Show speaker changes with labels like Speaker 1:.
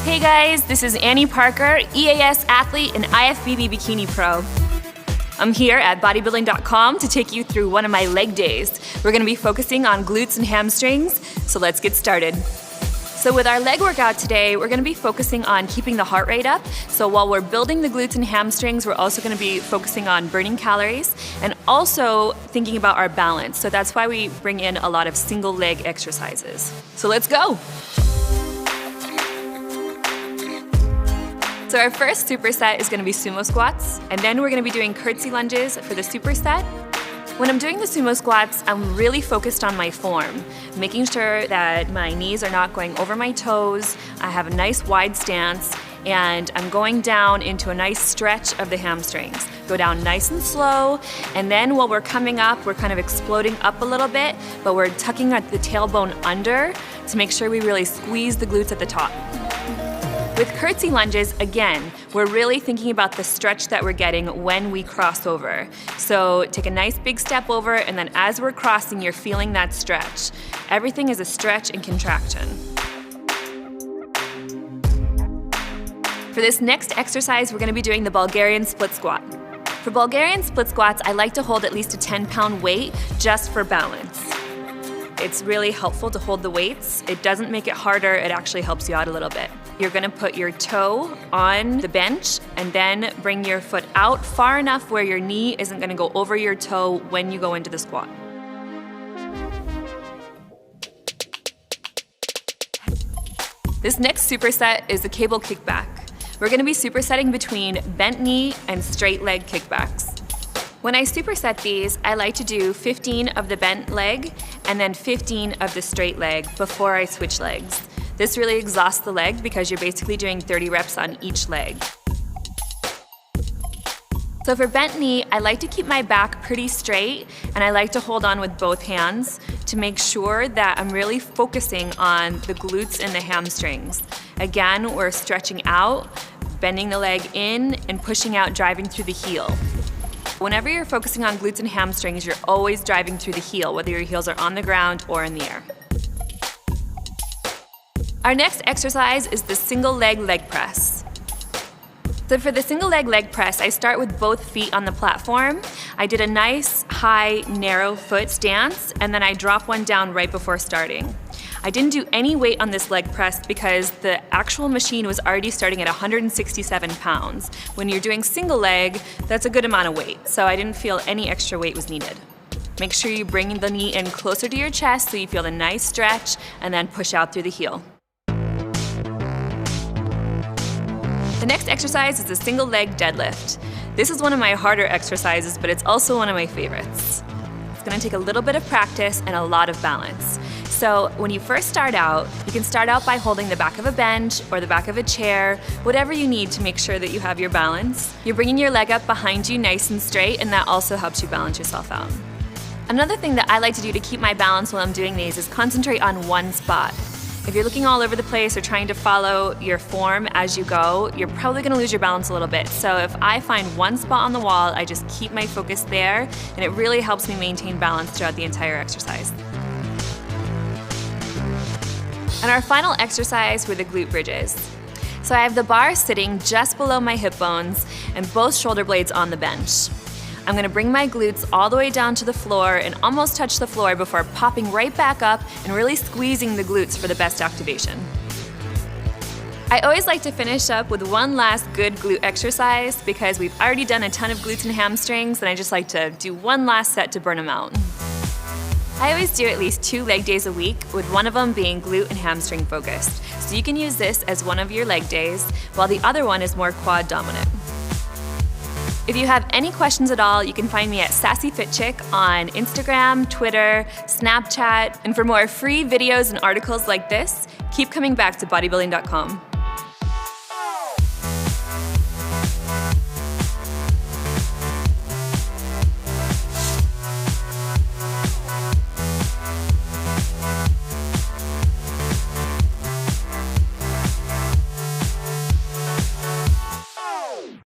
Speaker 1: Hey guys, this is Annie Parker, EAS athlete and IFBB Bikini Pro. I'm here at bodybuilding.com to take you through one of my leg days. We're gonna be focusing on glutes and hamstrings, so let's get started. So with our leg workout today, we're gonna be focusing on keeping the heart rate up. So while we're building the glutes and hamstrings, we're also gonna be focusing on burning calories and also thinking about our balance. So that's why we bring in a lot of single leg exercises. So let's go. So our first superset is gonna be sumo squats, and then we're gonna be doing curtsy lunges for the superset. When I'm doing the sumo squats, I'm really focused on my form, making sure that my knees are not going over my toes, I have a nice wide stance, and I'm going down into a nice stretch of the hamstrings. Go down nice and slow, and then while we're coming up, we're kind of exploding up a little bit, but we're tucking at the tailbone under to make sure we really squeeze the glutes at the top. With curtsy lunges, again, we're really thinking about the stretch that we're getting when we cross over. So take a nice big step over, and then as we're crossing, you're feeling that stretch. Everything is a stretch and contraction. For this next exercise, we're gonna be doing the Bulgarian split squat. For Bulgarian split squats, I like to hold at least a 10-pound weight just for balance. It's really helpful to hold the weights. It doesn't make it harder, it actually helps you out a little bit. You're gonna put your toe on the bench and then bring your foot out far enough where your knee isn't gonna go over your toe when you go into the squat. This next superset is the cable kickback. We're gonna be supersetting between bent knee and straight leg kickbacks. When I superset these, I like to do 15 of the bent leg and then 15 of the straight leg before I switch legs. This really exhausts the leg because you're basically doing 30 reps on each leg. So for bent knee, I like to keep my back pretty straight, and I like to hold on with both hands to make sure that I'm really focusing on the glutes and the hamstrings. Again, we're stretching out, bending the leg in, and pushing out, driving through the heel. Whenever you're focusing on glutes and hamstrings, you're always driving through the heel, whether your heels are on the ground or in the air. Our next exercise is the single leg press. So for the single leg press, I start with both feet on the platform. I did a nice, high, narrow foot stance, and then I drop one down right before starting. I didn't do any weight on this leg press because the actual machine was already starting at 167 pounds. When you're doing single leg, that's a good amount of weight, so I didn't feel any extra weight was needed. Make sure you bring the knee in closer to your chest so you feel a nice stretch, and then push out through the heel. The next exercise is the single leg deadlift. This is one of my harder exercises, but it's also one of my favorites. It's gonna take a little bit of practice and a lot of balance. So when you first start out, you can start out by holding the back of a bench or the back of a chair, whatever you need to make sure that you have your balance. You're bringing your leg up behind you nice and straight, and that also helps you balance yourself out. Another thing that I like to do to keep my balance while I'm doing these is concentrate on one spot. If you're looking all over the place or trying to follow your form as you go, you're probably gonna lose your balance a little bit. So if I find one spot on the wall, I just keep my focus there, and it really helps me maintain balance throughout the entire exercise. And our final exercise were the glute bridges. So I have the bar sitting just below my hip bones and both shoulder blades on the bench. I'm gonna bring my glutes all the way down to the floor and almost touch the floor before popping right back up and really squeezing the glutes for the best activation. I always like to finish up with one last good glute exercise because we've already done a ton of glutes and hamstrings, and I just like to do one last set to burn them out. I always do at least 2 leg days a week, with one of them being glute and hamstring focused. So you can use this as one of your leg days, while the other one is more quad dominant. If you have any questions at all, you can find me at Sassy Fit Chick on Instagram, Twitter, Snapchat, and for more free videos and articles like this, keep coming back to bodybuilding.com.